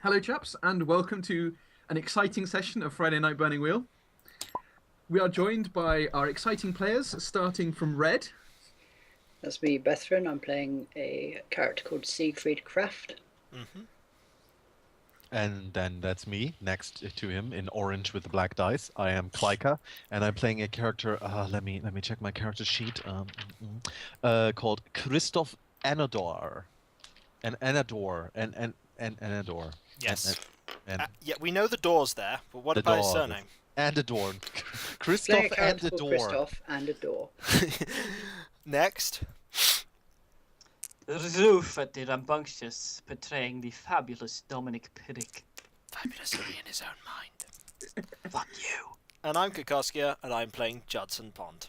Hello, chaps, and welcome to an exciting session of Friday Night Burning Wheel. We are joined by our exciting players, starting from red. That's me, Bethrin. I'm playing a character called Siegfried Kraft. Mm-hmm. And then that's me, next to him, in orange with the black dice. I am Klika, and I'm playing a character, let me check my character sheet, called Christoph Anador. Anador. Yes. And Yeah, we know the door's there, but what the about his door. surname? Andador. Playing Christoph a character called Andador. Christoph and a door. Next. Rufus the Rambunctious, portraying the fabulous Dominic Piddick. Fabulously in his own mind. Fuck you. And I'm Kikoskia, and I'm playing Judson Pond.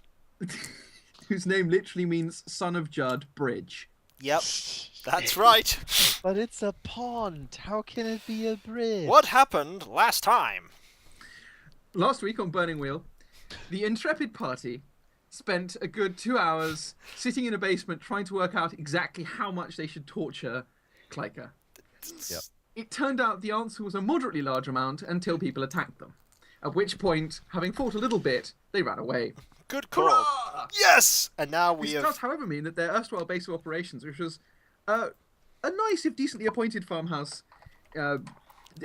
Whose name literally means son of Judd Bridge. Yep, that's right. But it's a pond. How can it be a bridge? What happened last time? Last week on Burning Wheel, the intrepid party spent a good 2 hours sitting in a basement trying to work out exactly how much they should torture Klika. Yep. It turned out the answer was a moderately large amount until people attacked them. At which point, having fought a little bit, they ran away. Good call. Hurrah! Yes! And now we This have... does, however, mean that their erstwhile base of operations, which was a nice, if decently appointed farmhouse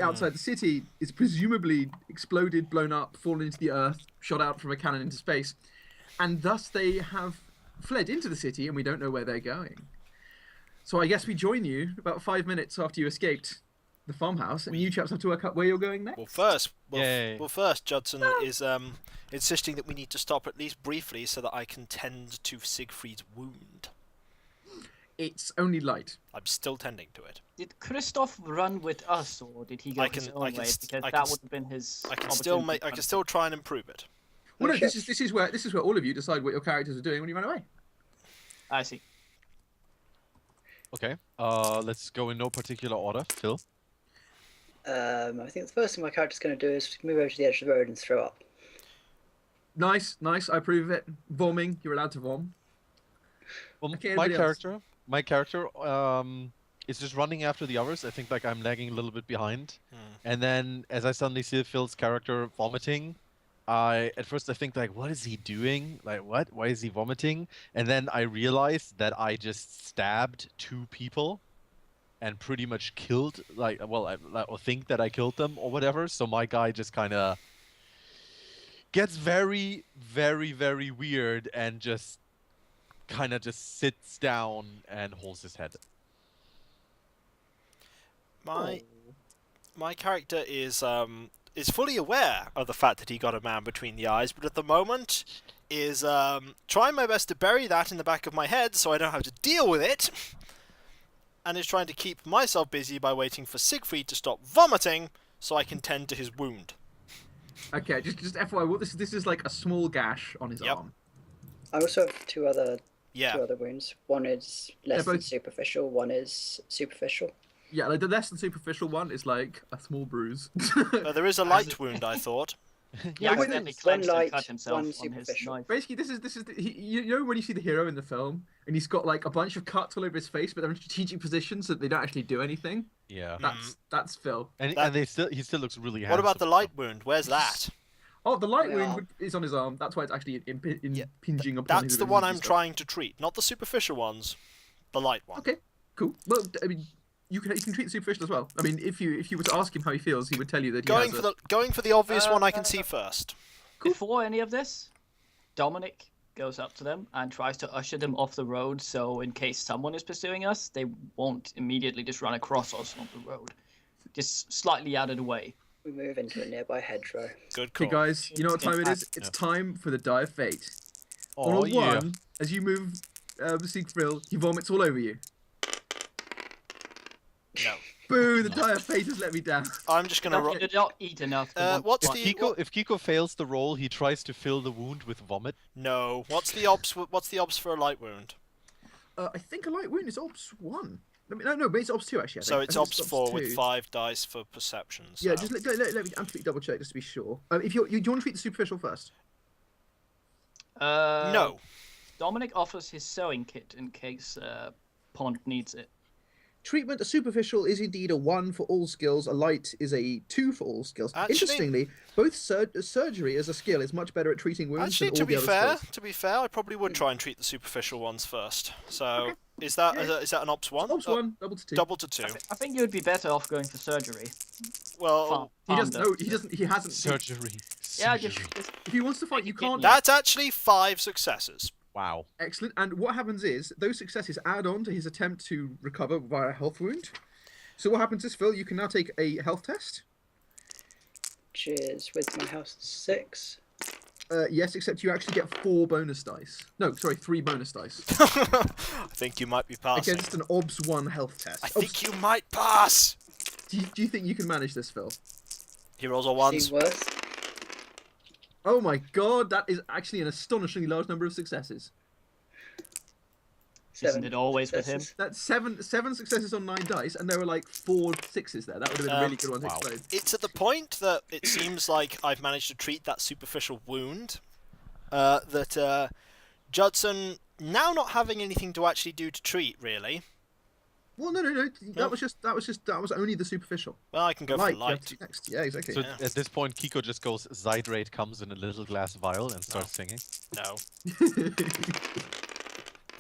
outside the city, is presumably exploded, blown up, fallen into the earth, shot out from a cannon into space. And thus they have fled into the city, and we don't know where they're going. So I guess we join you about 5 minutes after you escaped the farmhouse, and you chaps have to work out where you're going next. Well, first, Judson is insisting that we need to stop at least briefly so that I can tend to Siegfried's wound. It's only light. I'm still tending to it. Did Christoph run with us, or did he go his own way? Because that would have been his. I can still try and improve it. Well, no, this is where all of you decide what your characters are doing when you run away. I see. Okay, let's go in no particular order. Phil? I think the first thing my character's going to do is move over to the edge of the road and throw up. Nice. I approve of it. Vomming, you're allowed to vom. Well, Okay, my everybody character is just running after the others. I think like I'm lagging a little bit behind. And then as I suddenly see Phil's character vomiting, at first I think like, what is he doing? Like what? Why is he vomiting? And then I realized that I just stabbed 2 people and pretty much killed, I think that I killed them or whatever. So my guy just kind of gets very, very, very weird and just kind of just sits down and holds his head. My character is fully aware of the fact that he got a man between the eyes, but at the moment is trying my best to bury that in the back of my head so I don't have to deal with it, and is trying to keep myself busy by waiting for Siegfried to stop vomiting so I can tend to his wound. Okay, just FYI, well, this is like a small gash on his arm. I also have two other Yeah. wounds. One is less They're than both- superficial, one is superficial. Yeah, like the less than superficial one is like a small bruise. There is a light wound, I thought. He Yeah, accidentally one clenched and light, cut himself one on his superficial. knife. Basically, this is you know when you see the hero in the film and he's got like a bunch of cuts all over his face, but they're in strategic positions so they don't actually do anything. Yeah. That's Phil. And he still looks really handsome. What about the light wound? Where's that? Oh, the light Yeah. wound is on his arm. That's why it's actually impinging upon That's his the one ability I'm to- trying to treat, not the superficial ones. The light one. Okay, cool. Well, I mean, you can treat the superficial as well. I mean, if you were to ask him how he feels, he would tell you that he Going has for the obvious one I can see first. Before any of this, Dominic goes up to them and tries to usher them off the road, so in case someone is pursuing us, they won't immediately just run across us on the road. Just slightly out of the way. We move into a nearby hedgerow. Good call. Okay, guys, you know what time it is? It's time for the die of fate. On a 1, as you move Siegfried, he vomits all over you. No. Boo, the die of fate has let me down. I'm just gonna. You did not eat enough. What's If the Kiko fails the roll, he tries to fill the wound with vomit. No. What's the obs? What's the obs for a light wound? I think a light wound is Ops 1. No, but it's Ops 2 actually. I So think. it's I think obs 4 with 2. 5 dice for perception. Yeah, so- just let me absolutely double check just to be sure. If do you want to treat the superficial first? No. Dominic offers his sewing kit in case Pond needs it. treatment, a superficial is indeed a 1 for all skills. A light is a 2 for all skills. Actually- Interestingly, both surgery as a skill is much better at treating wounds Actually, than to all be the other fair, skills. I probably would try and treat the superficial ones first. So, is that an ops 1? Ops 1, double to 2. Double to 2. I think you would be better off going for surgery. Well, He Farm doesn't know. He doesn't. He hasn't. Surgery. Yeah, Surgery. just If he wants to fight, you can't. that's actually 5 successes. Wow. Excellent. And what happens is those successes add on to his attempt to recover via a health wound. So what happens is, Phil, you can now take a health test. Which is with my house 6. Yes, except you actually get 4 bonus dice. No, sorry, 3 bonus dice I think you might be passing. against an OBS 1 health test. I think you might pass. Do you think you can manage this, Phil? He rolls all ones. See worse. Oh my god, that is actually an astonishingly large number of successes. Isn't it always with him? successes. That's seven successes on 9 dice, and there were like 4 6s there. That would have been a really good one to wow. explode. It's at the point that it seems like I've managed to treat that superficial wound. That Judson, now not having anything to actually do to treat, really. Well, no. That was only the superficial. Well, I can go Light, for you have light. to next. Yeah, exactly. So at this point, Kiko just goes, Zydrate comes in a little glass vial and starts singing. No.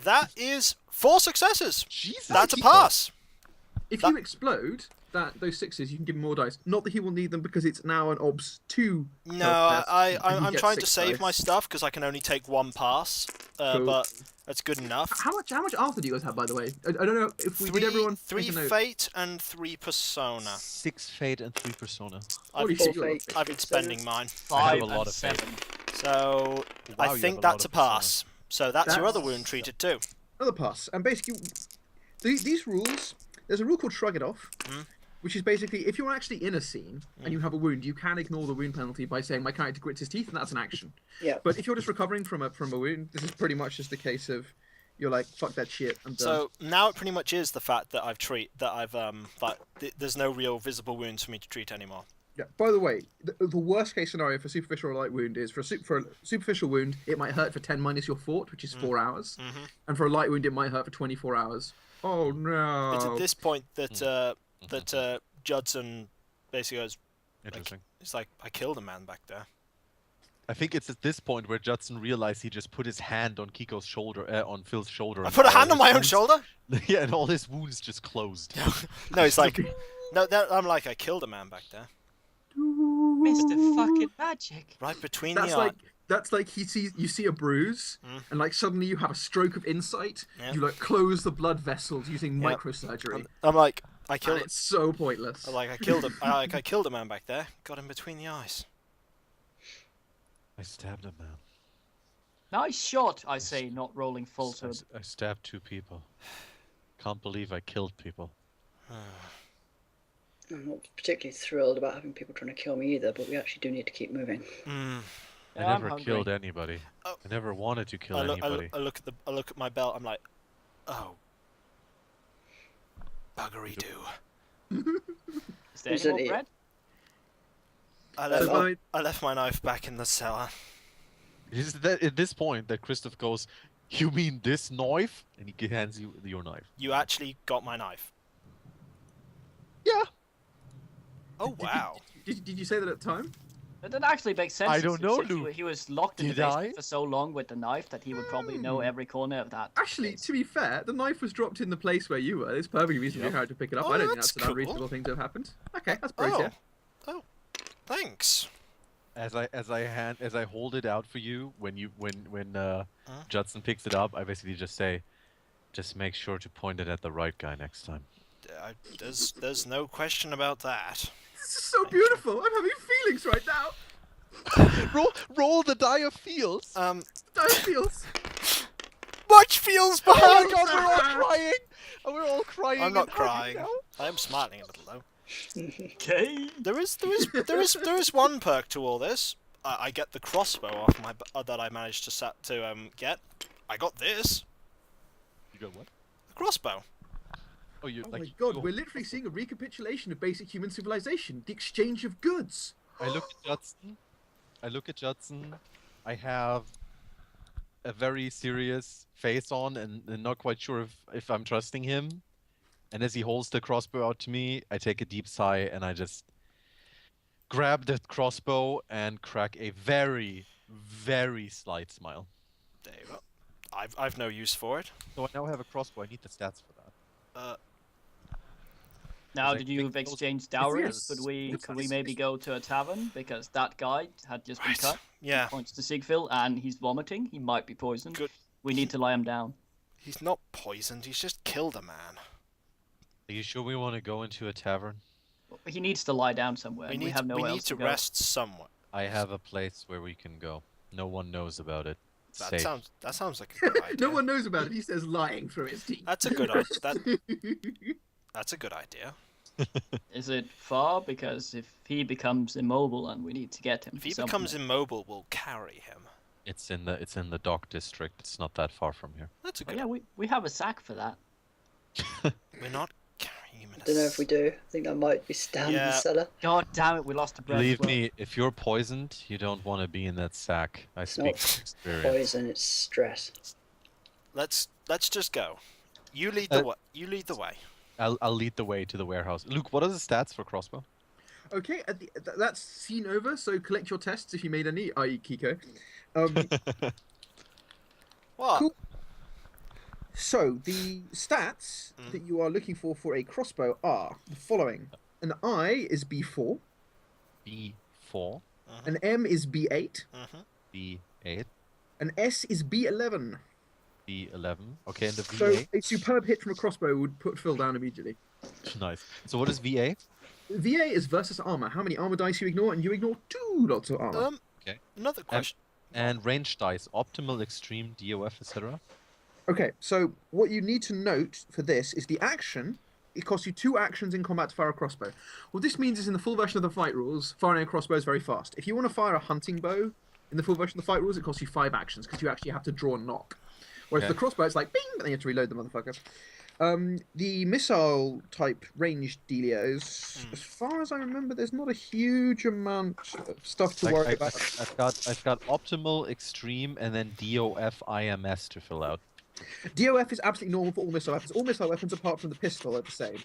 That is 4 successes. Jesus. That's a Kiko. pass. If you explode those 6s, you can give him more dice. Not that he will need them because it's now an OBS 2. No, health test, and he I'm gets trying to 6 save dice. my stuff because I can only take 1 pass. Cool. But that's good enough. How much Arthur do you guys have, by the way? I don't know if we did everyone. 3 make a note. fate and 3 persona. 6 Fate and 3 Persona. Holy I've, shit, Four you're fate. I've been spending mine. 5 a lot and of faith. 7. So Wow, I you think have a lot that's a of persona. pass. So that's your other wound treated too. Another pass. And basically, these rules. There's a rule called Shrug It Off, which is basically if you're actually in a scene and you have a wound, you can ignore the wound penalty by saying my character grits his teeth, and that's an action. Yeah. But if you're just recovering from a wound, this is pretty much just a case of you're like, fuck that shit, I'm done. So now it pretty much is the fact that there's no real visible wounds for me to treat anymore. Yeah. By the way, the worst case scenario for superficial or light wound is for a superficial wound, it might hurt for 10 minus your fort, which is 4 hours, and for a light wound, it might hurt for 24 hours. Oh no! It's at this point that Judson basically goes. Interesting. It's like I killed a man back there. I think it's at this point where Judson realized he just put his hand on Kiko's shoulder, on Phil's shoulder. I and put a all hand on his my own wounds- shoulder. Yeah, and all his wounds just closed. No, it's like I'm like I killed a man back there, Mr. Fucking Magic. right between That's the eyes. that's like you see a bruise, and like suddenly you have a stroke of insight. Yeah. You like close the blood vessels using Yep. microsurgery. I'm like I And killed. it's so pointless. I killed him. I killed a man back there. Got him between the eyes. I stabbed a man. Nice shot, I say, not rolling full to. I stabbed 2 people. Can't believe I killed people. I'm not particularly thrilled about having people trying to kill me either, but we actually do need to keep moving. Mm. I Yeah, I'm never hungry. killed anybody. Oh. I never wanted to kill I look anybody. I look at my belt. I'm like, oh, buggery do. Is there Is any more it- bread? I left my knife back in the cellar. It is that at this point that Christoph goes, "You mean this knife?" And he hands you your knife. You actually got my knife. Yeah. Oh wow. Did you say that at the time? That actually makes sense. I don't know, since Luke. He was locked in the Did basement I? for so long with the knife that he would probably know every corner of that. Actually, place. to be fair, the knife was dropped in the place where you were. It's perfectly reasonable for you to pick it up. Oh, I don't think that's that's an cool. unreasonable thing to have happened. Okay, that's pretty Oh. fair. Oh. Thanks. As I hold it out for you when Judson picks it up, I basically just say, "Just make sure to point it at the right guy next time." There's no question about that. This is so beautiful. I'm having feelings right now. roll the die of feels. That feels. Much feels Oh behind. my god, we're all crying! Oh, we're all crying. I'm not and hugging crying. now. I am smiling a little though. Okay. There is one perk to all this. I get the crossbow off my that I managed to get. I got this. You got what? The crossbow. Oh, you Oh like. my god, you- we're literally seeing a recapitulation of basic human civilization. The exchange of goods. I look at Judson. I have a very serious face on, and not quite sure if I'm trusting him. And as he holds the crossbow out to me, I take a deep sigh and I just grab the crossbow and crack a very, very slight smile. There you go. I've no use for it. So I now have a crossbow. I need the stats for that. Now, I did you think those- exchange dowries? Yes. Could we maybe go to a tavern because that guy had just been Right. cut? Yeah. Points to Sigfil and he's vomiting. He might be poisoned. Good. We need to lie him down. He's not poisoned. He's just killed a man. Are you sure we want to go into a tavern? He needs to lie down somewhere. We We have nowhere need else to go. rest somewhere. I have a place where we can go. No one knows about it. It's That safe. sounds like a good idea. No one knows about it. He says lying through his teeth. That's a good idea. That's a good idea. Is it far? Because if he becomes immobile and we need to get him. If he somewhere- becomes immobile, we'll carry him. It's in the dock district. It's not that far from here. That's a Oh, good. yeah, we have a sack for that. We're not carrying him in a. I don't know if we do. I think that might be down in the Yeah. cellar. God damn it, we lost a bread. Believe as well. me, if you're poisoned, you don't want to be in that sack. I speak not from experience. Poison, it's stress. Let's just go. You lead the way. You lead the way. I'll lead the way to the warehouse. Luke, what are the stats for crossbow? Okay, that's seen over. So collect your tests if you made any, i.e. Kiko. What? Cool. So the stats that you are looking for a crossbow are the following: an I is B4, B4, an M is B8, B8, an S is B11. B11. Okay, and the So VA. a superb hit from a crossbow would put Phil down immediately. Nice. So what is VA? VA is versus armor. How many armor dice you ignore, and you ignore 2 lots of armor. Okay. Another question. And range dice, optimal, extreme, DOF, etc. Okay, so what you need to note for this is the action. It costs you 2 actions in combat to fire a crossbow. What this means is in the full version of the fight rules, firing a crossbow is very fast. If you want to fire a hunting bow in the full version of the fight rules, it costs you 5 actions because you actually have to draw and knock. Whereas Okay. the crossbow, it's like bing, and then you have to reload the motherfucker. The missile type range dealios, as far as I remember, there's not a huge amount of stuff to worry about. I've got optimal, extreme, and then DOF, IMS to fill out. DOF is absolutely normal for all missile weapons. All missile weapons, apart from the pistol, are the same.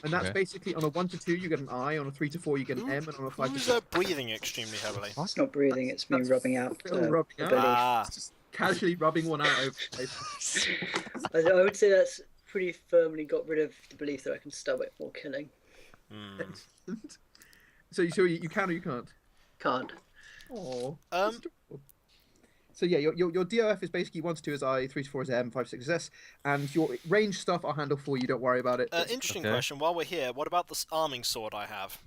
And that's Okay. basically on a 1 to 2, you get an I, on a 3 to 4, you get an M, and on a 5 to Who's 6. breathing extremely heavily? It's not breathing, it's me That's rubbing out. Phil rubbing out. belief. Ah, It's just casually rubbing one out over the face. I would say that's pretty firmly got rid of the belief that I can stomach more killing. Excellent. So you can or you can't? Can't. Oh. So yeah, your DOF is basically 1 to 2 is I, 3 to 4 is M, 5 to 6 is S, and your range stuff I'll handle for you. Don't worry about it. interesting Okay. question. While we're here, what about this arming sword I have?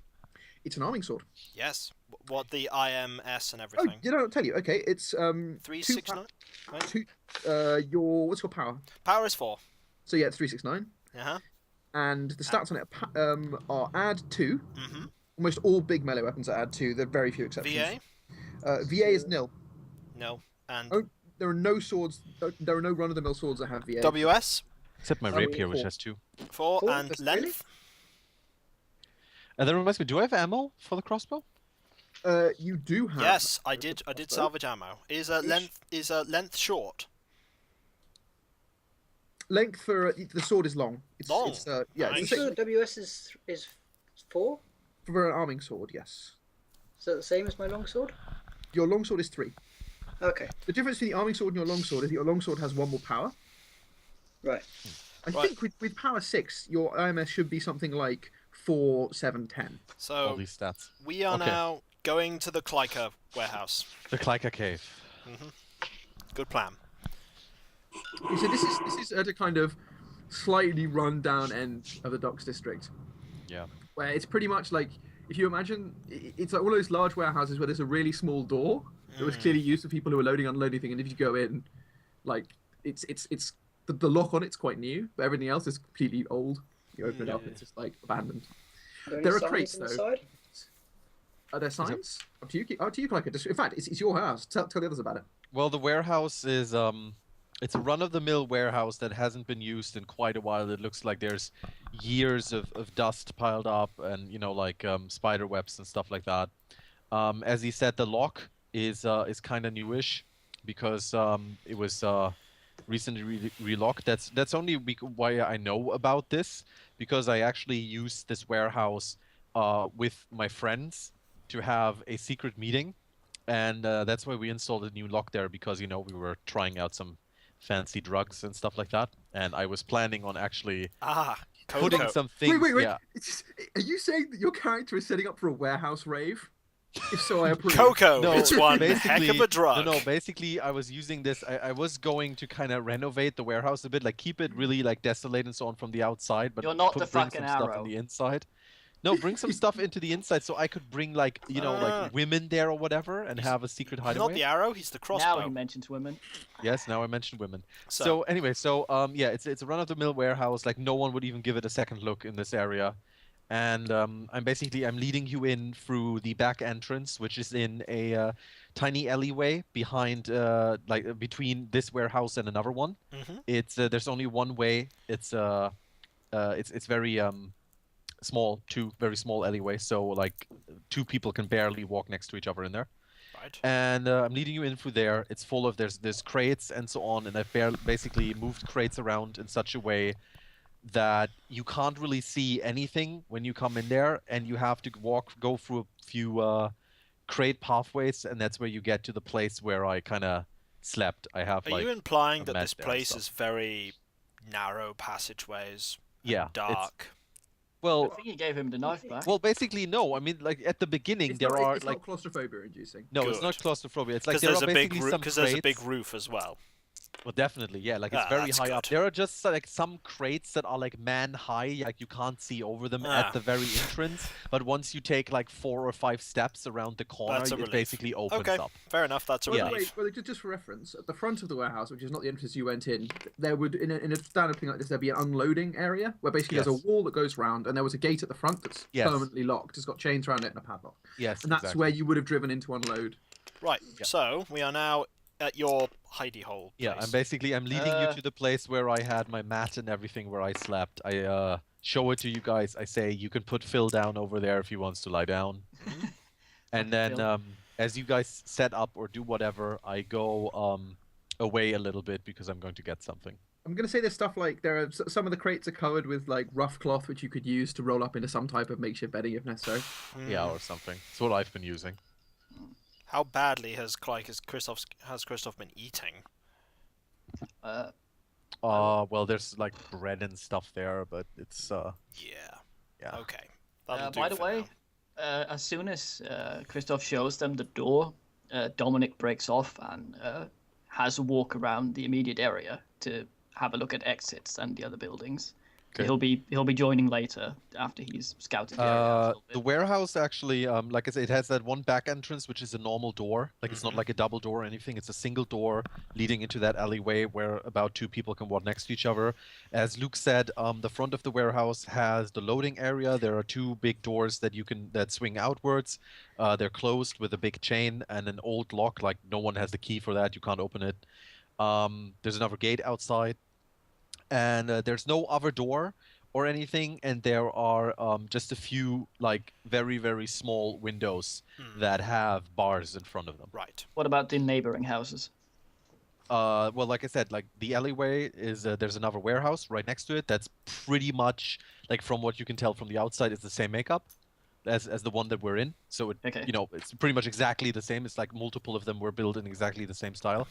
It's an arming sword. Yes. What the IMS and Oh, everything? I'll tell you. Okay, it's 369. Right? what's your power? Power is 4. So yeah, it's 369. Uh-huh. And the stats on it are add 2. Mhm. Almost all big melee weapons are add 2. There are very few exceptions. VA? VA is nil. No. And Oh, there are no swords. There are no run-of-the-mill swords that have VA. WS? Except my Oh, rapier, which four. has 2. 4 Four? and That's length? And that reminds me, do I have ammo for the crossbow? You do have. Yes, I did salvage ammo. Is length short? Length for the sword is long. It's, Long? It's, yeah, Nice. it's So WS is 4? for an arming sword. Yes. Is that the same as my longsword? Your longsword is 3. Okay, The difference between the arming sword and your longsword is that your longsword has 1 more power. right. I Right. think with power 6, your IMS should be something like 4, 7, 10. All So these stats. we are Okay. now going to the Klyka warehouse. The Klyka cave. Good plan. Okay, so this is at a kind of slightly run-down end of the docks district, Yeah. where it's pretty much like, if you imagine, it's like one of those large warehouses where there's a really small door that was clearly used for people who are loading and unloading thing, and if you go in, like, it's the lock on it's quite new, but everything else is completely old. You open it up, it's just like abandoned. Are There are signs crates, though. inside? Are there signs? Up to you, like it. In fact, it's your house. Tell the others about it. Well, the warehouse is it's a run-of-the-mill warehouse that hasn't been used in quite a while. It looks like there's years of dust piled up, and like spider webs and stuff like that. As he said, the lock is kind of newish because it was recently relocked. That's only why I know about this, because I actually used this warehouse with my friends to have a secret meeting, and that's why we installed a new lock there, because we were trying out some fancy drugs and stuff like that, and I was planning on actually putting Coco. some things. Wait. Yeah. Are you saying that your character is setting up for a warehouse rave? If so, I approve. Coco, No, it's one heck of a drug. No, basically, I was using this. I was going to kind of renovate the warehouse a bit, like keep it really like desolate and so on from the outside, but You're not the bring fucking some stuff Arrow. on the inside. No, bring some stuff into the inside so I could bring like like women there or whatever and have a secret He's hideaway. not the arrow, he's the crossbow. Now he mentions women. Yes, now I mentioned women. So- So anyway, yeah, it's a run-of-the-mill warehouse. Like no one would even give it a second look in this area. And I'm leading you in through the back entrance, which is in a tiny alleyway behind like between this warehouse and another one. Mhm. It's there's only one way. It's very small, two very small alleyways, so like two people can barely walk next to each other in there. Right. And I'm leading you in through there. It's full of there's crates and so on, and I've basically moved crates around in such a way that you can't really see anything when you come in there, and you have to go through a few crate pathways, and that's where you get to the place where I kind of slept. I have Are like you implying a that mat this there and place stuff. is very narrow passageways and Yeah, it's- dark? I well, think you gave him the knife back. basically no. I mean, like at the beginning It's there not, are it's like not claustrophobia inducing. no, it's Good. not claustrophobia. It's like Because there there's are a big basically some there's a big crates. roof as well. Well, definitely, yeah. Like it's Ah, very that's high up. good. There are just like some crates that are like man high, like you can't see over them Ah. at the very entrance. But once you take like 4 or 5 steps around the corner, That's a it relief. basically opens Okay, up. fair enough. That's a By the relief. way, just for reference, at the front of the warehouse, which is not the entrance you went in, there would in a standard thing like this, there'd be an unloading area where basically there's Yes. a wall that goes round, and there was a gate at the front that's Yes. permanently locked. It's got chains around it and a padlock, Yes, and that's exactly. where you would have driven in to unload. Right. So we are now at your hidey hole. Yeah, place. I'm leading you to the place where I had my mat and everything, where I slept. I show it to you guys. I say you can put Phil down over there if he wants to lie down. And then Phil. as you guys set up or do whatever, I go away a little bit because I'm going to get something. I'm gonna say there's stuff like some of the crates are covered with like rough cloth, which you could use to roll up into some type of makeshift bedding if necessary. Yeah, or something. It's what I've been using. How badly has Christoph been eating? Well, there's like bread and stuff there, but it's Yeah. yeah. Okay. That'll do By the for way, now. as soon as Christoph shows them the door, Dominic breaks off and has a walk around the immediate area to have a look at exits and the other buildings. So Okay. he'll be joining later after he's scouted the area out a little The bit. warehouse actually, like I said, it has that one back entrance, which is a normal door. Like it's not like a double door or anything. It's a single door leading into that alleyway where about 2 people can walk next to each other. As Luke said, the front of the warehouse has the loading area. There are 2 big doors that swing outwards. They're closed with a big chain and an old lock. Like no one has the key for that. You can't open it. There's another gate outside. And there's no other door or anything, and there are just a few like very, very small windows that have bars in front of them. Right. What about the neighboring houses? Well, like I said, like the alleyway is there's another warehouse right next to it that's pretty much like from what you can tell from the outside, it's the same makeup as the one that we're in. So it, Okay. it's pretty much exactly the same. It's like multiple of them were built in exactly the same style.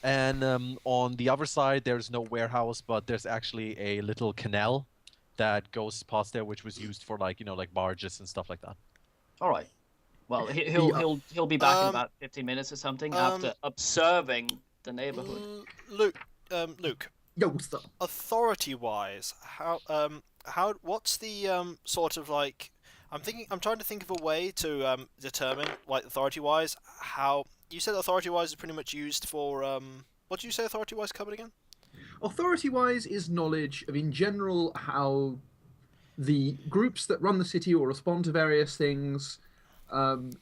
And on the other side, there's no warehouse, but there's actually a little canal that goes past there, which was used for like like barges and stuff like that. All right. Well, he'll be back in Um, about 15 minutes or something after observing the neighborhood. Luke. Yo, what's up? Authority-wise, what's the sort of like? I'm trying to think of a way to determine, like, authority-wise, how you said authority-wise is pretty much used for what did you say authority-wise covered again? Authority-wise is knowledge of, in general, how the groups that run the city or respond to various things.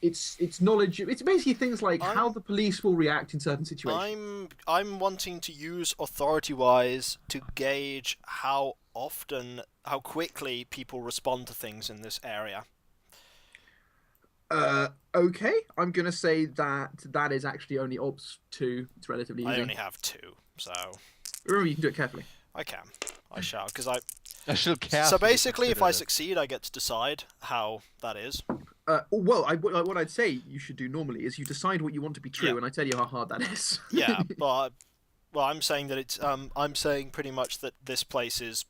It's knowledge. It's basically things like how the police will react in certain situations. I'm wanting to use authority-wise to gauge how quickly people respond to things in this area. Okay, I'm gonna say that is actually only Ops 2. It's relatively easy. I only have 2, so Remember, you can do it carefully. I can. I shall, because I shall So carefully basically, if consider I this. succeed, I get to decide how that is. Well, what I'd say you should do normally is you decide what you want to be true, Yeah. and I tell you how hard that is. Yeah, but well, I'm saying that it's I'm saying pretty much that this place is,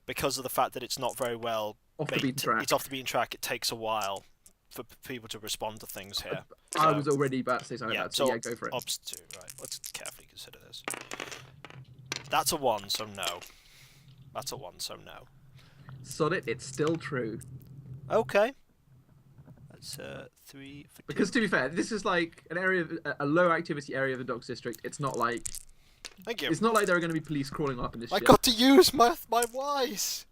because of the fact that it's not very well Off the beaten track. It's off the beaten track. It takes a while for people to respond to things here. I So- was already about to say something yeah, about that, so yeah, go for it. Obs 2, right. Let's carefully consider this. That's a 1, so no. That's a 1, so no. Sod it, it's still true. Okay. That's 3 for 2. Because to be fair, this is like an area, a low activity area of the Docks District. It's not like Thank you. it's not like there are going to be police crawling up in this I shit. got to use my wise.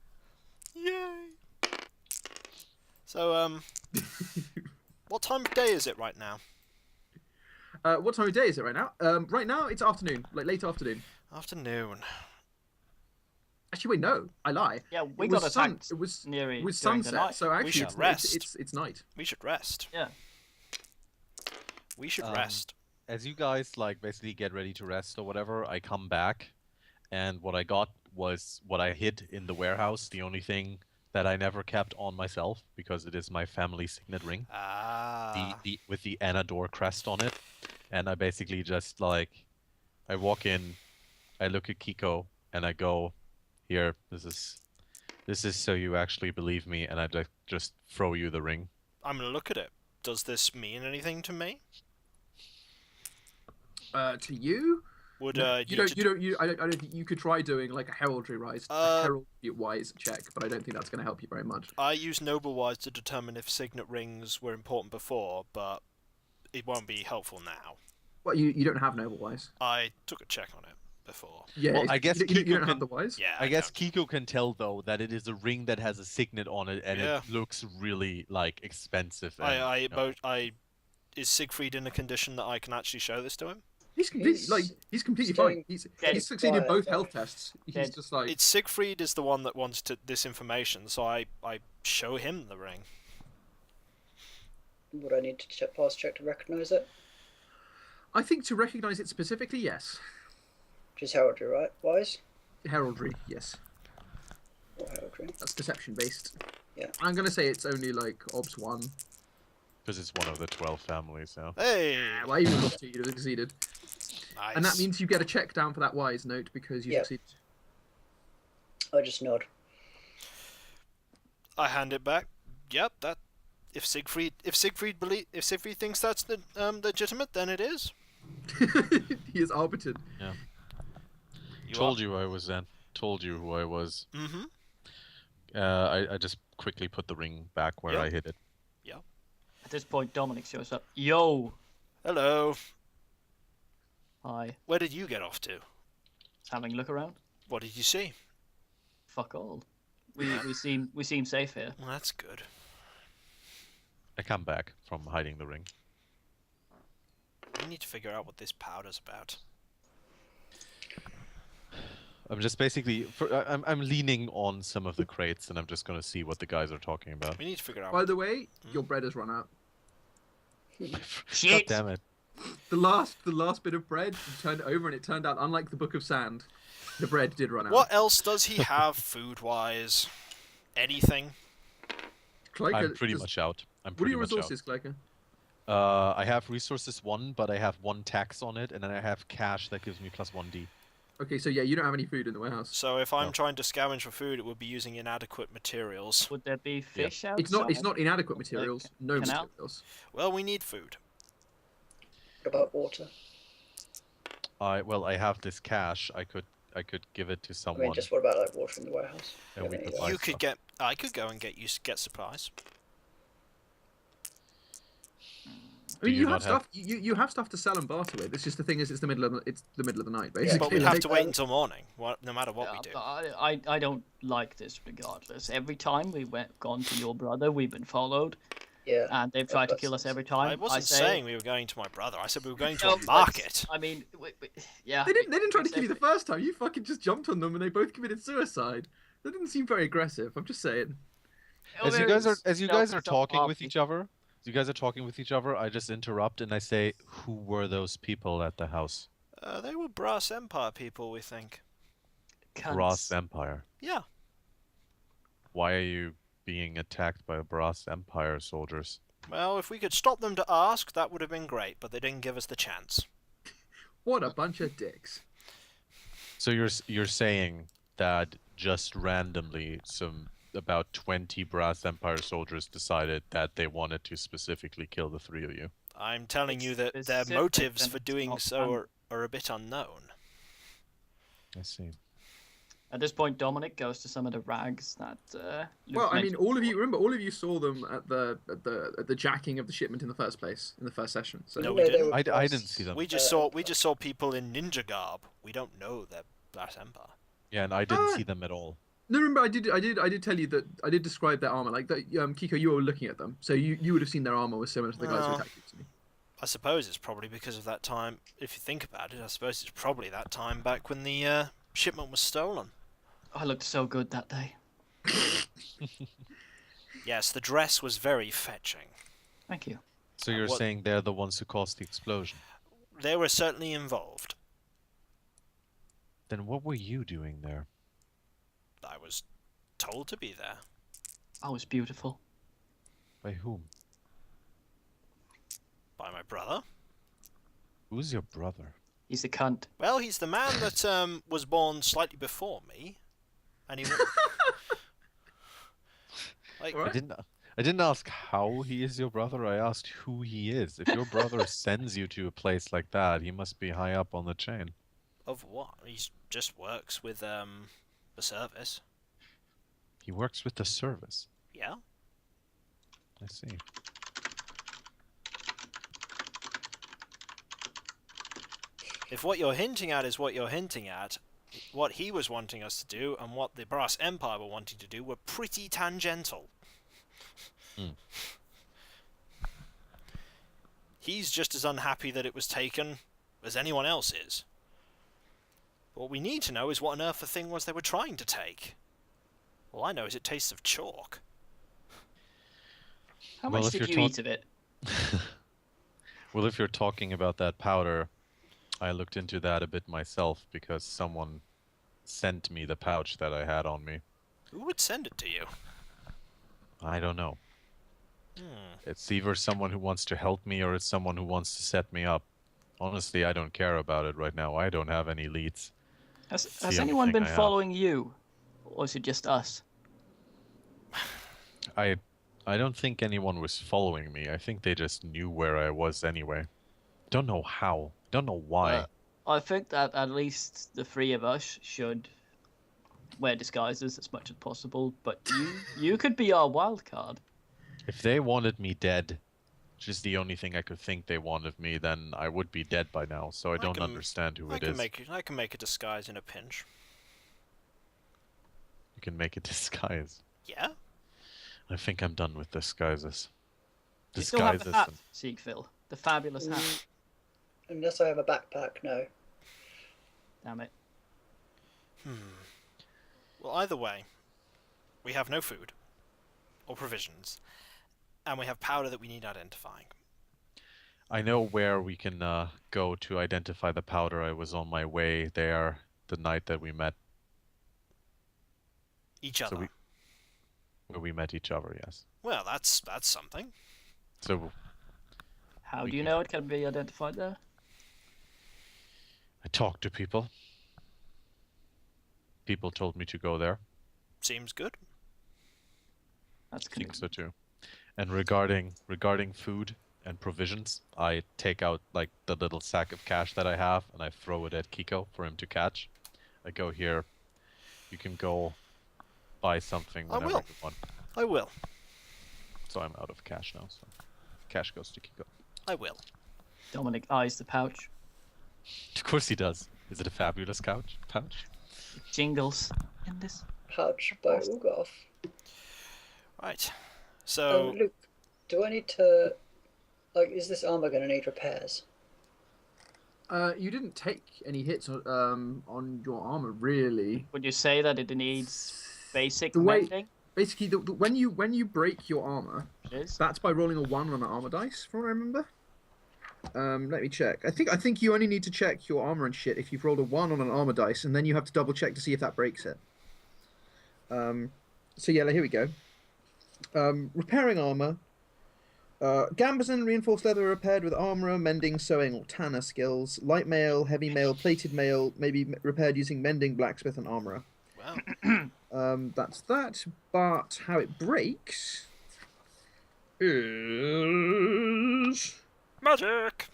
Yay. So what time of day is it right now? What time of day is it right now? Right now it's afternoon, like late afternoon. Afternoon. Actually, wait, no, I lie. Yeah, we It got was attacked it was near it was during the sunset, night. so actually should it's, rest. it's night. We should rest. Yeah. We should rest. As you guys like basically get ready to rest or whatever, I come back, and what I got was what I hid in the warehouse. The only thing that I never kept on myself because it is my family signet ring, the with the Anador crest on it, and I basically just like, I walk in, I look at Kiko, and I go, here, this is so you actually believe me, and I just throw you the ring. I'm gonna look at it. Does this mean anything to me? To you? Would I don't think you could try doing like a heraldry wise check, but I don't think that's going to help you very much. I used Noble Wise to determine if signet rings were important before, but it won't be helpful now. Well, you don't have noble wise. I took a check on it before. Yeah, Well, I guess you Kiko don't have can- the wise. Yeah. I guess don't. Kiko can tell though that it is a ring that has a signet on it, and Yeah. it looks really like expensive. And, Is Siegfried in a condition that I can actually show this to him? He's completely fine. staying He's succeeded quiet, both though. health tests. He's Dead. just like It's Siegfried is the one that wants this information, so I show him the ring. Would I need to pass check to recognise it? I think to recognise it specifically, yes. Just heraldry, right? Wise? Heraldry, yes. Or heraldry? That's deception based. Yeah. I'm gonna say it's only like obs 1. because it's one of the 12 families. So Hey, Well, even obs 2 you'd have succeeded. nice. And that means you get a check down for that wise note because you Yeah. succeeded. I just nod. I hand it back. Yep, that. If Siegfried thinks that's legitimate, then it is. He is arbitered. told you I was then. Told you who I was. Mm-hmm. I just quickly put the ring back where Yep. I hid it. At this point, Dominic shows up. Yo! Hello. Hi. Where did you get off to? Having a look around? What did you see? Fuck all. We seem safe here. Well, that's good. I come back from hiding the ring. We need to figure out what this powder's about. I'm just basically, I'm leaning on some of the crates, and I'm just gonna see what the guys are talking about. We need to figure out. By the way, your bread has run out. God Shit! damn it! The last bit of bread, you turned it over and it turned out, unlike the Book of Sand, the bread did run out. What else does he have food-wise? Anything? Clyker, I'm pretty does- much out. I'm What are pretty your much resources, Clyker? out. I have resources 1, but I have 1 tax on it, and then I have cash that gives me plus 1d. Okay, so yeah, you don't have any food in the warehouse. So if I'm No. trying to scavenge for food, it would be using inadequate materials. Would there be fish outside? It's not inadequate materials. No canal? materials. Well, we need food. What about water? Well, I have this cash. I could give it to I someone. mean, just what about like water in the warehouse? And we Don't could need buy that. You could stuff. get. I could go and get supplies. I mean, Do you you not have stuff. You have stuff to sell and barter with. It's just the thing is, it's the middle of the night, Yeah, basically. But we like, have to wait until morning, no matter what we Yeah, do. but I don't like this regardless. Every time we've gone to your brother, we've been followed, Yeah. and they've tried to kill us every time. I wasn't say, saying we were going to my brother. I said we were going to No, a but- market. I mean, yeah. They didn't try to we kill you the said- first time. You fucking just jumped on them and they both committed suicide. That didn't seem very aggressive. I'm just saying. As you guys are Stop talking with laughing. each other, I just interrupt and I say, "Who were those people at the house?" They were Brass Empire people, we think. Brass Empire. Yeah. Why are you being attacked by Brass Empire soldiers? Well, if we could stop them to ask, that would have been great, but they didn't give us the chance. What a bunch of dicks. So you're saying that just randomly about 20 Brass Empire soldiers decided that they wanted to specifically kill the three of you? I'm telling you that their Specific motives and for it's doing not so are a bit unknown. I see. At this point, Dominic goes to some of the rags that. Luke Well, I mean, mentioned all of before. you remember. All of you saw them at the jacking of the shipment in the first place, in the first session. So No, You we know they didn't. were I Brass, didn't see them. We just saw people in ninja garb. We don't know they're Brass Empire. Yeah, and I didn't Ah. see them at all. no, remember, I did tell you that I did describe their armor. Like that, Kiko, you were looking at them, so you would have seen their armor was similar to the guys who Well. attacked you. To me. I suppose it's probably because of that time. If you think about it, I suppose it's probably that time back when the shipment was stolen. I looked so good that day. Yes, the dress was very fetching. Thank you. So you're What- saying they're the ones who caused the explosion? They were certainly involved. Then what were you doing there? I was told to be there. I was beautiful. By whom? By my brother. Who's your brother? He's a cunt. Well, he's the man that was born slightly before me. And he... like, Alright. I didn't ask how he is your brother. I asked who he is. If your brother sends you to a place like that, he must be high up on the chain. of what? He just works with the service. He works with the service. Yeah? I see. If what you're hinting at is what you're hinting at, what he was wanting us to do and what the Brass Empire were wanting to do were pretty tangential. Hmm. He's just as unhappy that it was taken as anyone else is. What we need to know is what on earth the thing was they were trying to take. All I know is it tastes of chalk. How Well, much if did you're you eat of it? Well, if you're talking about that powder, I looked into that a bit myself because someone sent me the pouch that I had on me. Who would send it to you? I don't know. Hmm. It's either someone who wants to help me or it's someone who wants to set me up. Honestly, I don't care about it right now. I don't have any leads. Has the only anyone thing been I have. following you? Or is it just us? I don't think anyone was following me. I think they just knew where I was anyway. Don't know how. Don't know why. I think that at least the three of us should wear disguises as much as possible, but you could be our wild card. If they wanted me dead, which is the only thing I could think they wanted me, then I would be dead by now. So I don't can- understand who I it can is. I can make a disguise in a pinch. You can make a disguise. Yeah? I think I'm done with disguises. You still have the hat, and- Siegfried. The fabulous hat. Unless I have a backpack, no. Damn it. Well, either way, we have no food or provisions, and we have powder that we need identifying. I know where we can go to identify the powder. I was on my way there the night that we met. Each other. Where we met each other, yes. Well, that's something. So How We do you can- know it can be identified there? I talked to people. People told me to go there. Seems good. That's I think convenient. so too. And regarding food and provisions, I take out like the little sack of cash that I have and I throw it at Kiko for him to catch. I go here. You can go buy something I whenever will. you want. I will. So I'm out of cash now. So cash goes to Kiko. I will. Dominic eyes the pouch. Of course he does. Is it a fabulous pouch? It jingles in this. Pouch by Ugoff. Right. So, Luke, do I need to... Like, is this armor going to need repairs? You didn't take any hits on your armor, really. Would you say that it needs basic The way- mending? Basically, when you break your armor, It is. that's by rolling a 1 on an armor dice, from what I remember. Let me check. I think you only need to check your armor and shit if you've rolled a 1 on an armor dice, and then you have to double check to see if that breaks it. So yeah, here we go. Repairing armor. Gambazon reinforced leather repaired with armor, mending, sewing, or tanner skills. Light mail, heavy mail, plated mail may be repaired using mending, blacksmith, and armorer. Wow. That's that. But how it breaks is Magic.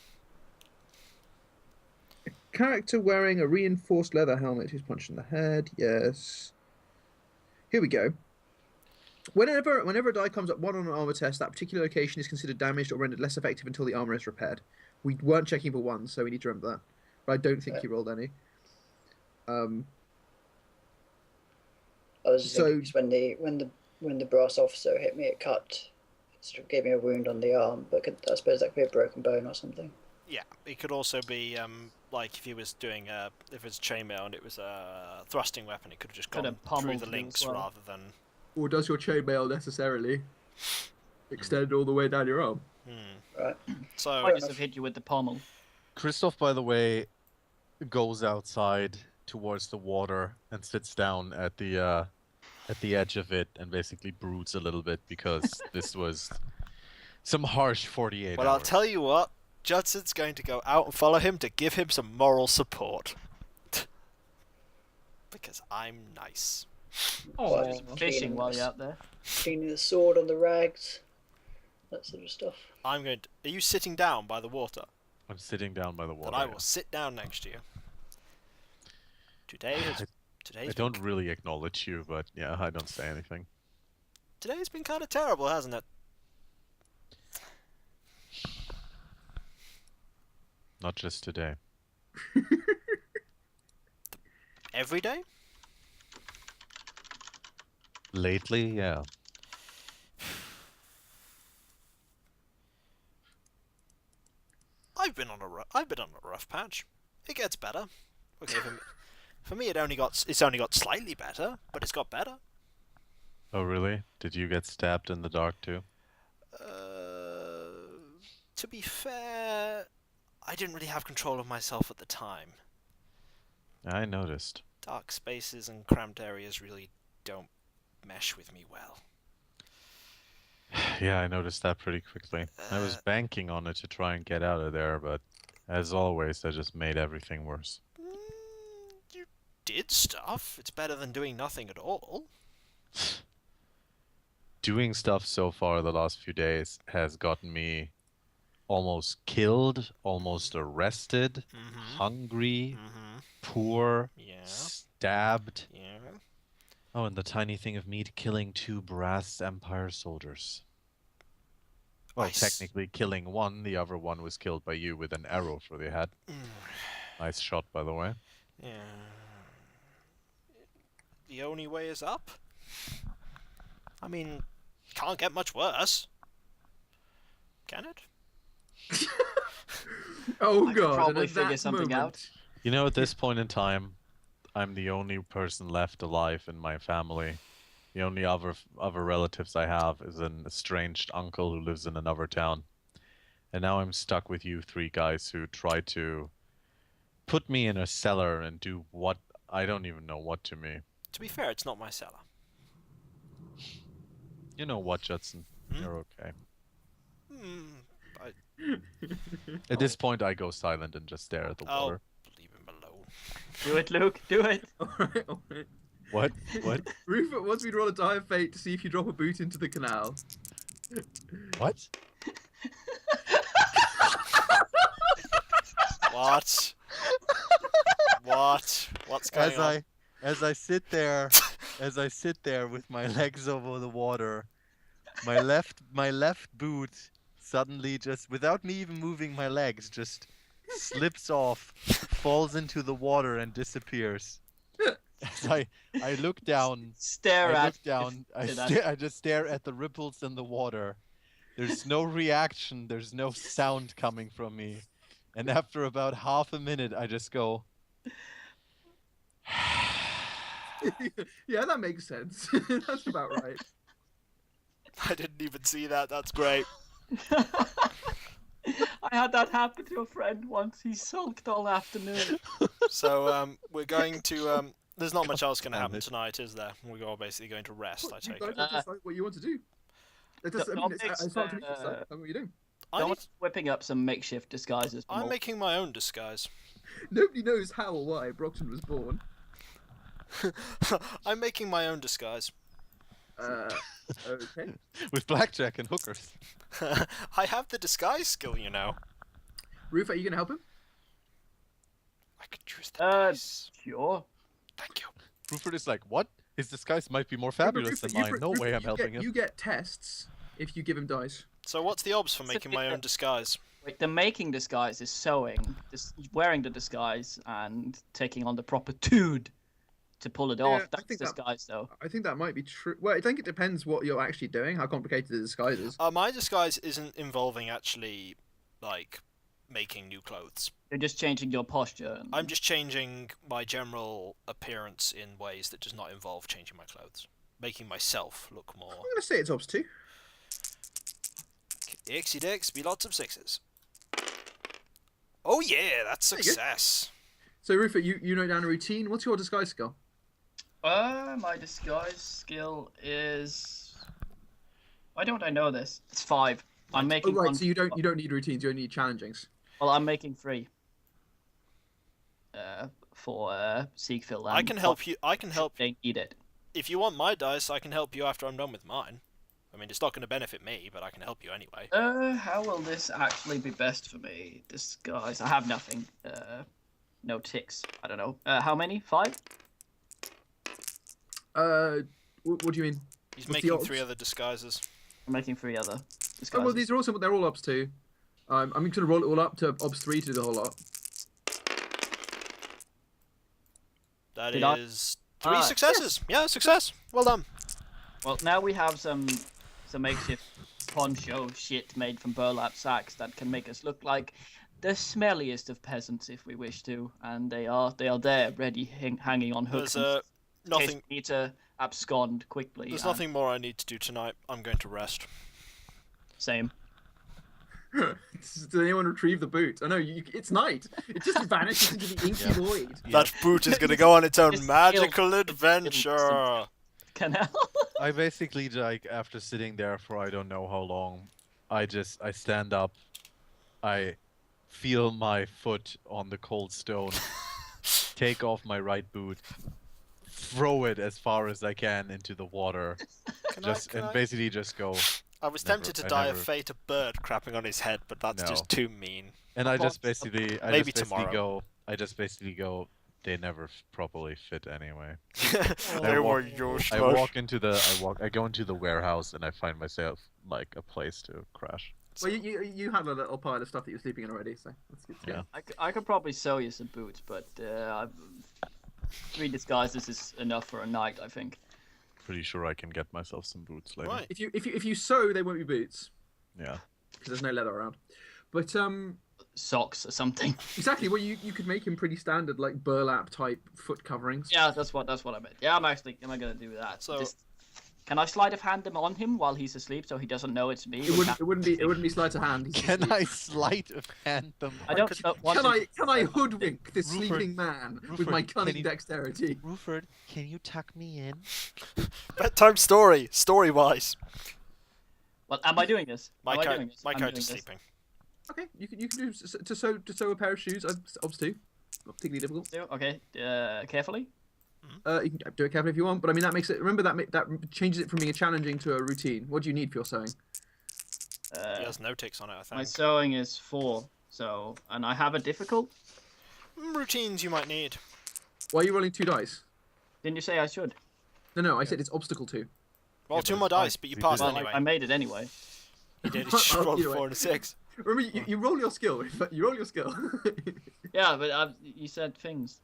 character wearing a reinforced leather helmet who's punched in the head. Yes. Here we go. Whenever a die comes up 1 on an armor test, that particular location is considered damaged or rendered less effective until the armor is repaired. We weren't checking for 1, so we need to remember that. But I don't think you rolled any. I was just thinking, 'cause when the brass officer hit me, it sort of gave me a wound on the arm. But I suppose that could be a broken bone or something. Yeah, it could also be like if he was doing if it's chainmail and it was a thrusting weapon, it could have just Could gone have through pummeled the you links as well. rather than. Or does your chainmail necessarily extend all the way down your arm? Right. So I just have hit you with the pommel. Christoph, by the way, goes outside towards the water and sits down at the edge of it and basically broods a little bit because this was some harsh 48 well, hours. I'll tell you what, Judson's going to go out and follow him to give him some moral support. Because I'm nice. Well, Oh, just fishing cleaning while this. you're out there. Cleaning the sword on the rags, that sort of stuff. I'm going to. Are you sitting down by the water? I'm sitting down by the water. Then I will sit down next to you. Today's I don't really acknowledge you, but yeah, I don't say anything. Today's been kind of terrible, hasn't it? Not just today. Every day? Lately, yeah. I've been on a rough patch. It gets better. Okay, for me, it's only got slightly better, but it's got better. Oh, really? Did you get stabbed in the dark too? To be fair, I didn't really have control of myself at the time. I noticed. Dark spaces and cramped areas really don't mesh with me well. Yeah, I noticed that pretty quickly. I was banking on it to try and get out of there, but as always, I just made everything worse. You did stuff. It's better than doing nothing at all. Doing stuff so far the last few days has gotten me almost killed, almost arrested, hungry, poor, Yeah. stabbed. Yeah. Oh, and the tiny thing of meat killing 2 brass Empire soldiers. Well, technically killing one, the other one was killed by you with an arrow through the head. Nice shot, by the way. Yeah. The only way is up. I mean, can't get much worse. Can it? Oh I could god! probably and at figure that something out. moment- You know, at this point in time, I'm the only person left alive in my family. The only other relatives I have is an estranged uncle who lives in another town. And now I'm stuck with you 3 guys who try to put me in a cellar and do what I don't even know what to me. To be fair, it's not my cellar. You know what, Judson? You're okay. At this point, I go silent and just stare at the water. Leave him alone. Do it, Luke. Do it. Alright, alright. What? What? Rufus wants me to roll a die of fate to see if you drop a boot into the canal. What? What? What? What's going on? As I sit there with my legs over the water, my left boot suddenly, just without me even moving my legs, just slips off, falls into the water and disappears. As I look down, I just stare at the ripples in the water. There's no reaction, there's no sound coming from me. And after about half a minute, I just go, Yeah, that makes sense. That's about right. I didn't even see that. That's great. I I had that happen to a friend once. He sulked all afternoon. So we're going to. There's not much else going to damn happen it. tonight, is there? We're all basically going to rest. I You take guys it. have to decide what you want to do. It's up to me to decide what you're doing. Someone's whipping up some makeshift disguises. for I'm more- making my own disguise. Nobody knows how or why Broxton was born. I'm making my own disguise. Okay. With blackjack and hookers. I have the disguise skill, you know. Roof, are you going to help him? I could choose the dice. Sure. Thank you. Rupert is like, what? His disguise might be more fabulous than mine. No way I'm helping him. You get tests if you give him dice. So what's the odds for making my own disguise? Wait, the making disguise is sewing, wearing the disguise, and taking on the proper tude to pull it off. I That's think that- disguise, though. I think that might be true. Well, I think it depends what you're actually doing, how complicated the disguise is. My disguise isn't involving actually, like, making new clothes. You're just changing your posture. And... I'm just changing my general appearance in ways that does not involve changing my clothes. Making myself look more... I'm going to say it's Ops 2. Dixie dicks, be lots of sixes. Oh yeah, that's There you go. success. So, Rufus, you know down a routine. What's your disguise skill? My disguise skill is... Why don't I know this? It's 5. I'm Oh, making right. one... So you don't need routines. You only need challengings. Well, I'm making 3. For Siegfried. I can help you. I can help. They need it. If you want my dice, I can help you after I'm done with mine. I mean, it's not going to benefit me, but I can help you anyway. How will this actually be best for me? Disguise. I have nothing. No ticks. I don't know. How many? 5? What do you mean? He's What's the making odds? 3 other disguises. I'm making 3 other disguises. Oh, well, these are they're all Ops 2. I'm going to roll it all up to Ops 3 to do the whole lot. That Did I- is 3 successes. Yeah, success. Well done. Well, now we have some makeshift poncho shit made from burlap sacks that can make us look like the smelliest of peasants if we wish to, and they are there, ready, hanging on hooks. There's in case nothing. we need to abscond quickly. There's and- nothing more I need to do tonight. I'm going to rest. Same. Did anyone retrieve the boot? I know it's night. It just vanishes into the inky void. That boot is going to go on its own Just magical kill- adventure. Canal. I basically, like, after sitting there for I don't know how long, I stand up, I feel my foot on the cold stone, take off my right boot, throw it as far as I can into the water, basically just go. I was Never, tempted to I die never- of fate, a bird crapping on his head, but that's No. just too mean. And I just Apart- basically, Maybe tomorrow. go. They never properly fit anyway. They walk- were useless. I go into the warehouse and I find myself like a place to crash. Well, you had a little pile of stuff that you're sleeping in already, so that's good. To Yeah. go. I could probably sew you some boots, but 3 disguises is enough for a night, I think. Pretty sure I can get myself some boots later. Right. If you sew, they won't be boots Yeah. because there's no leather around. But Socks or something. exactly. Well, you could make him pretty standard, like burlap type foot coverings. Yeah, that's what I meant. Yeah, I'm gonna do that. So- Can I sleight of hand them on him while he's asleep so he doesn't know it's me? It wouldn't be sleight of hand. He's Can asleep. I sleight of hand them? I don't want Can I hoodwink this Rupert, sleeping man with Rupert, my can cunning you- dexterity? Ruford, can you tuck me in? Bedtime story. Story-wise. Well, am I doing this? My Am I doing this? I'm character's doing this. sleeping. Okay, you can do to sew a pair of shoes. Ops 2, not particularly difficult. Okay, carefully. You can do it carefully if you want, but I mean that makes it. Remember that changes it from being a challenging to a routine. What do you need for your sewing? He has no ticks on it, I My think. sewing is 4, so and I have a difficult. Routines you might need. Why are you rolling 2 dice? Didn't you say I should? No, I said it's obstacle 2. Roll Yeah, 2 but more it's fine. dice, but you We passed did it. Well, anyway. I made it anyway. You did. You just rolled Either 4 way. and a 6. Remember, you roll your skill. You roll your skill. Yeah, but you said things.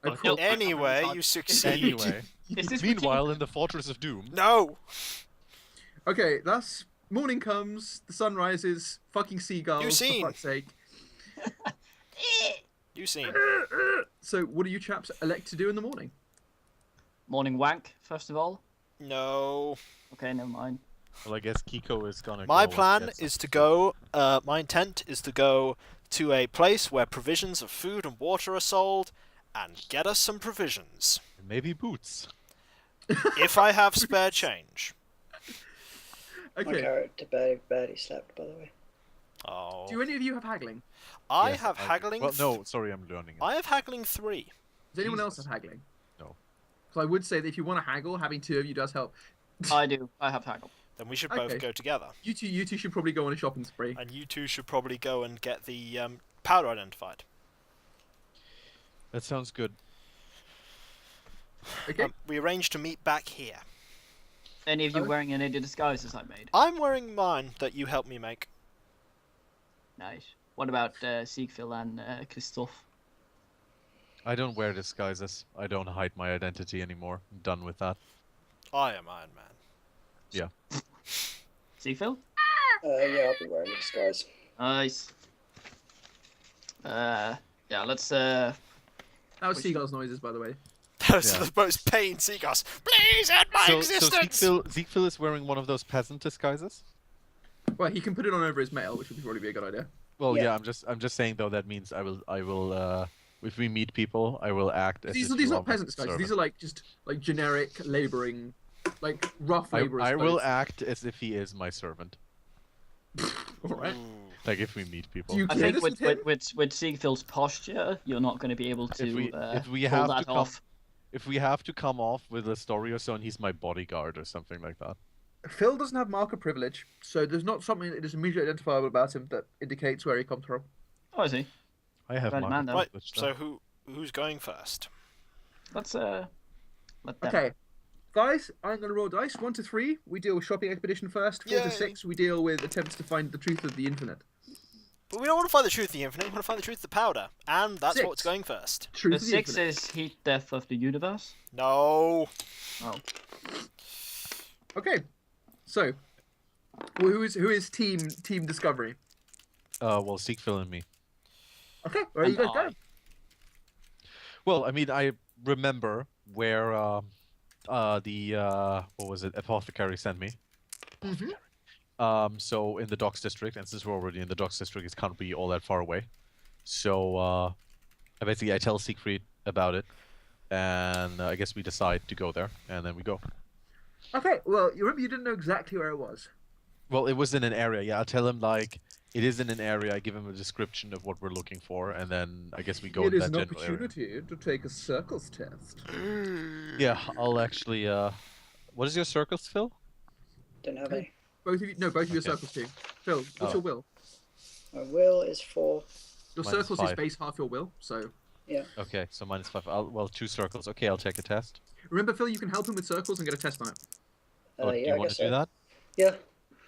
I Oh, pro- no. Anyway, you succeed. Anyway. Is this Meanwhile, in the Fortress of Doom. No! Okay, thus morning comes, the sun rises, fucking seagulls, You've seen. for fuck's sake. You seen. So, what do you chaps elect to do in the morning? morning wank first of all? No. Okay, never mind. Well, I guess Kiko is gonna. My go and plan get some is to food. go. My intent is to go to a place where provisions of food and water are sold, and get us some provisions. Maybe boots. If I have spare change. My Okay. character barely slept, by the way. Oh. Do any of you have haggling? I Yes, have haggling. Well, no, sorry, I'm learning. It. I have haggling 3. Does anyone else Jesus. have haggling? No. So I would say that if you want to haggle, having 2 of you does help. I do. I have haggle. Then we should both Okay. go together. You two should probably go on a shopping spree. And you two should probably go and get the powder identified. That sounds good. Okay. We arranged to meet back here. Any of you Oh. wearing any of the disguises I made? I'm wearing mine that you helped me make. Nice. What about Siegfried and Christoph? I don't wear disguises. I don't hide my identity anymore. I'm done with that. I am Iron Man. Siegfried? Yeah, I'll be wearing a disguise. Nice. Yeah, let's That was seagull's noises, by the way. Those Yeah. are the most pain seagulls. Please end my So existence! Siegfried is wearing one of those peasant disguises. Well, he can put it on over his mail, which would probably be a good idea. Well, Yeah. yeah, I'm just saying though that means I will if we meet people, I will act as These if are you not are my peasant disguises. servant. These are like just like generic laboring, like rough laborers. I will clothes. act as if he is my servant. All right. Like if we meet people. Do you I clear think this with him? with Siegfried's posture, you're not going to be able to if we pull have that to come, off. if we have to come off with a story or so, and he's my bodyguard or something like that. Phil doesn't have marker privilege, so there's not something that is immediately identifiable about him that indicates where he comes from. Oh, I see. I have Right, my man, then. Right, privilege, so who's going first? Let's let them. Okay, guys, I'm going to roll dice. 1 to 3, we deal with shopping expedition first. 4 to Yay. 6, we deal with attempts to find the truth of the infinite. But we don't want to find the truth of the infinite, we want to find the truth of the powder. And that's 6. what's going first. Truth The of the 6 infinite. is heat death of the universe. No. Oh, Okay, so who is team discovery? well, Siegfried and me. Okay, where are you And guys going? Well, I mean, I remember where the what was it, apothecary sent me. Mhm. So in the docks district, and since we're already in the docks district, it can't be all that far away. So I tell Siegfried about it, and I guess we decide to go there, and then we go. Okay, well, you remember you didn't know exactly where it was. Well, it was in an area. Yeah, I'll tell him like it is in an area. I give him a description of what we're looking for, and then I guess we go It in is that an general area. opportunity to take a circles test. Yeah, I'll actually. What is your circles, Phil? Don't have any. Both of you, no, both of your Okay. circles too. Phil, what's Oh. your will? My will is 4. Your Mine is circles is 5. base half your will, so Okay, so -5. Well, 2 circles. Okay, I'll take a test. remember, Phil, you can help him with circles and get a test on it. Oh, do Yeah, you I want guess to do so. that? Yeah.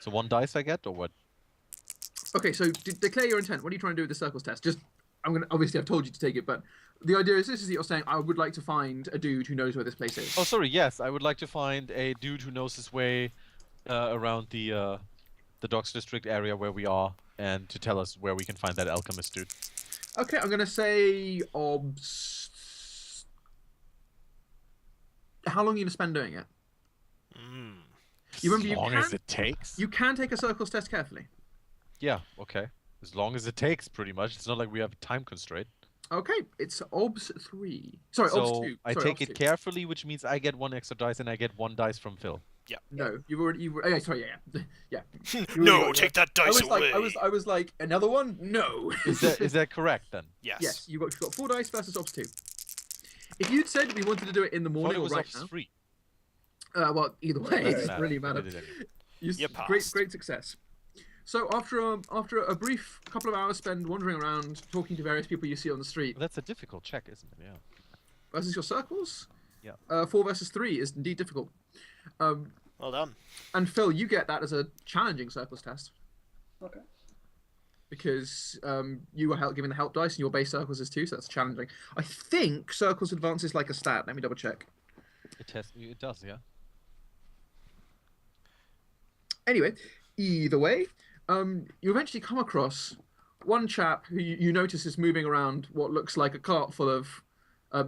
So 1 dice I get, or what? Okay, so declare your intent. What are you trying to do with the circles test? Just, obviously I've told you to take it, but the idea is this is that you're saying I would like to find a dude who knows where this place is. Oh, sorry. Yes, I would like to find a dude who knows his way around the docks district area where we are, and to tell us where we can find that alchemist dude. Okay, I'm gonna say obs. How long are you gonna spend doing it? You remember As you long as can it takes. you can take a circles test carefully. Yeah. Okay. As long as it takes, pretty much. It's not like we have a time constraint. Okay, it's obs 3. Sorry, So obs 2. I Sorry, take obs it 2. carefully, which means I get 1 extra dice, and I get 1 dice from Phil. No, yeah, sorry, yeah. You already No, got take it. that I dice was like, away. I was like, another one? No. Is that correct then? Yes. Yes, you've got 4 dice versus obs 2. If you'd said we wanted to do it in the I thought morning it or was right ops now, 3. well, either way, it Doesn't doesn't matter. really I matter. did it anyway. You Great passed. success. So after a brief couple of hours spent wandering around, talking to various people you see on the street, Well, that's a difficult check, isn't it? Yeah. versus your circles, Yeah. 4 versus 3 is indeed difficult. Well done. And Phil, you get that as a challenging circles test Okay. because you were given the help dice and your base circles is 2, so that's challenging. I think circles advances like a stat. Let me double check. It does, yeah. Anyway, either way, you eventually come across one chap who you notice is moving around what looks like a cart full of.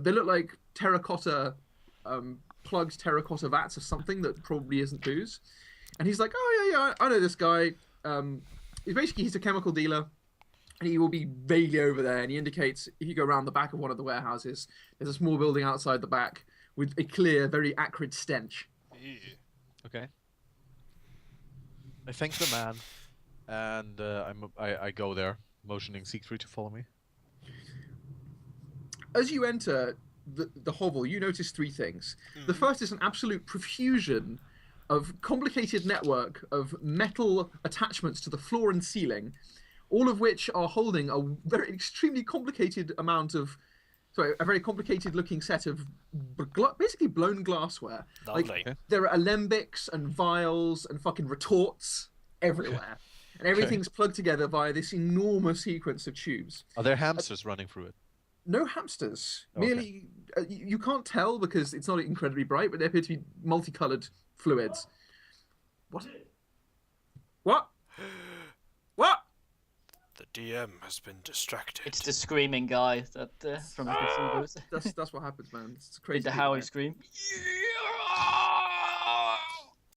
They look like terracotta, plugged terracotta vats of something that probably isn't booze. And he's like, oh yeah, I know this guy. He's a chemical dealer, and he will be vaguely over there. And he indicates if you go around the back of one of the warehouses, there's a small building outside the back with a clear, very acrid stench. Okay. I thank the man, and I go there, motioning Siegfried to follow me. As you enter the hovel, you notice three things. The first is an absolute profusion of complicated network of metal attachments to the floor and ceiling, all of which are holding a very extremely complicated a very complicated looking set of basically blown glassware. Lovely. Like, there are alembics and vials and fucking retorts everywhere. And everything's plugged together via this enormous sequence of tubes. Are there hamsters running through it? No hamsters. Okay. Merely, you can't tell because it's not incredibly bright, but they appear to be multicolored fluids. What? What? What? The DM has been distracted. It's the screaming guy that from the casinos. That's what happens, man. It's Did crazy. the Howie scream?